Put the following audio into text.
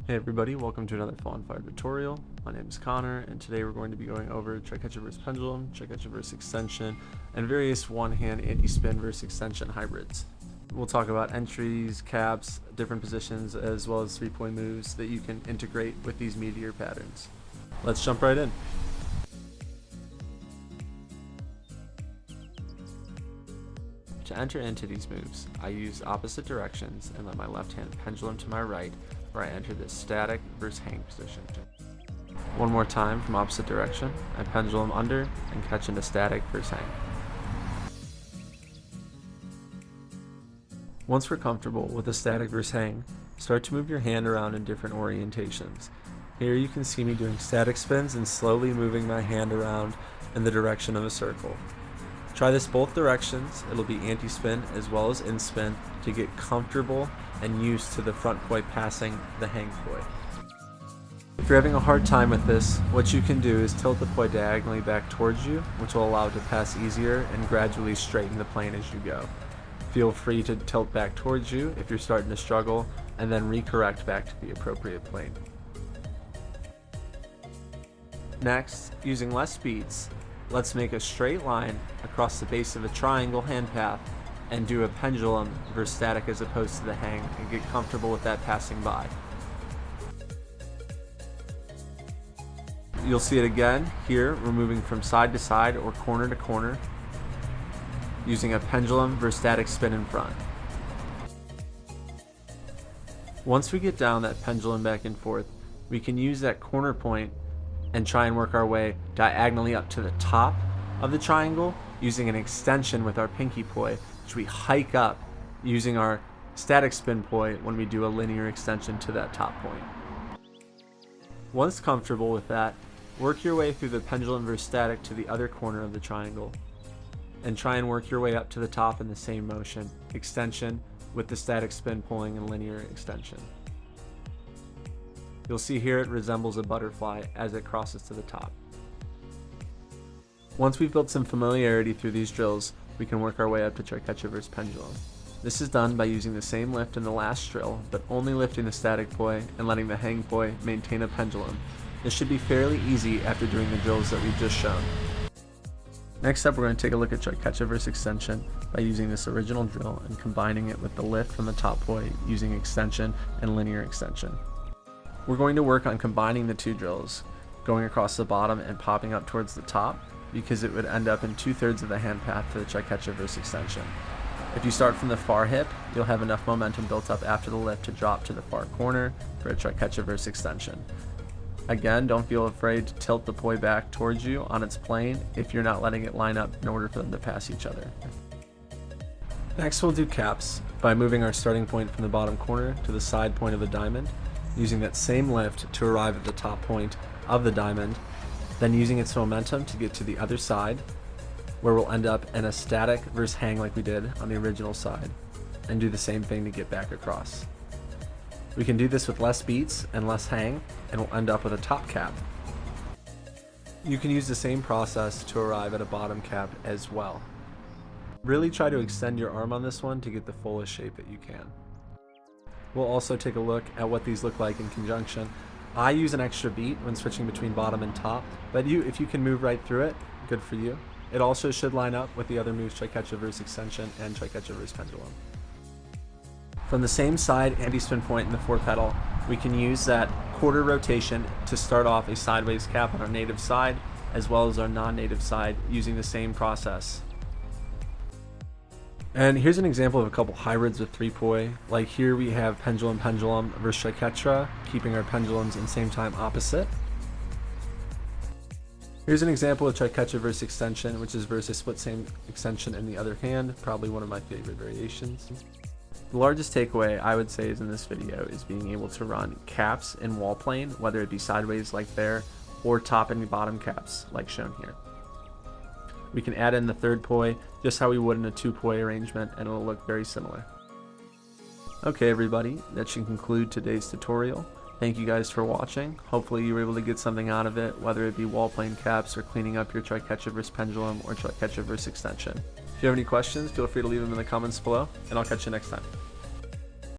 Hey everybody, welcome to another Fall on Fire tutorial. My name is Connor, and today we're going to be going over Triquetra versus pendulum, Triquetra versus extension, and various one-hand anti-spin versus extension hybrids. We'll talk about entries, caps, different positions, as well as three-point moves that you can integrate with these meteor patterns. Let's jump right in. To enter into these moves, I use opposite directions and let my left hand pendulum to my right, where I enter the static versus hang position. One more time from opposite direction, I pendulum under and catch into static versus hang. Once we're comfortable with the static versus hang, start to move your hand around in different orientations. Here you can see me doing static spins and slowly moving my hand around in the direction of a circle. Try this both directions. It'll be anti-spin as well as in-spin to get comfortable and used to the front poi passing the hang poi. If you're having a hard time with this, what you can do is tilt the poi diagonally back towards you, which will allow it to pass easier and gradually straighten the plane as you go. Feel free to tilt back towards you if you're starting to struggle, and then recorrect back to the appropriate plane. Next, using less beats, let's make a straight line across the base of a triangle hand path and do a pendulum versus static as opposed to the hang, and get comfortable with that passing by. You'll see it again here. We're moving from side to side or corner to corner using a pendulum versus static spin in front. Once we get down that pendulum back and forth, we can use that corner point and try and work our way diagonally up to the top of the triangle using an extension with our pinky poi, which we hike up using our static spin poi when we do a linear extension to that top point. Once comfortable with that, work your way through the pendulum versus static to the other corner of the triangle and try and work your way up to the top in the same motion, extension with the static spin pulling and linear extension. You'll see here it resembles a butterfly as it crosses to the top. Once we've built some familiarity through these drills, we can work our way up to Triquetra versus pendulum. This is done by using the same lift in the last drill, but only lifting the static poi and letting the hang poi maintain a pendulum. This should be fairly easy after doing the drills that we've just shown. Next up, we're going to take a look at Triquetra versus extension by using this original drill and combining it with the lift from the top poi using extension and linear extension. We're going to work on combining the two drills, going across the bottom and popping up towards the top, because it would end up in 2/3 of the hand path to the Triquetra versus extension. If you start from the far hip, you'll have enough momentum built up after the lift to drop to the far corner for a Triquetra versus extension. Again, don't feel afraid to tilt the poi back towards you on its plane if you're not letting it line up in order for them to pass each other. Next, we'll do caps by moving our starting point from the bottom corner to the side point of the diamond, using that same lift to arrive at the top point of the diamond, then using its momentum to get to the other side, where we'll end up in a static versus hang like we did on the original side, and do the same thing to get back across. We can do this with less beats and less hang, and we'll end up with a top cap. You can use the same process to arrive at a bottom cap as well. Really try to extend your arm on this one to get the fullest shape that you can. We'll also take a look at what these look like in conjunction. I use an extra beat when switching between bottom and top, but if you can move right through it, good for you. It also should line up with the other moves, Triquetra versus extension and Triquetra versus pendulum. From the same side anti-spin point in the fourth pedal, we can use that quarter rotation to start off a sideways cap on our native side as well as our non-native side using the same process. And here's an example of a couple hybrids with three poi. Like here we have pendulum versus Triquetra, keeping our pendulums in same time opposite. Here's an example of Triquetra versus extension, which is versus split same extension in the other hand, probably one of my favorite variations. The largest takeaway I would say is in this video is being able to run caps in wall plane, whether it be sideways like there, or top and bottom caps like shown here. We can add in the third poi just how we would in a two poi arrangement, and it'll look very similar. Okay everybody, that should conclude today's tutorial. Thank you guys for watching. Hopefully you were able to get something out of it, whether it be wall plane caps or cleaning up your Triquetra versus pendulum or Triquetra versus extension. If you have any questions, feel free to leave them in the comments below, and I'll catch you next time.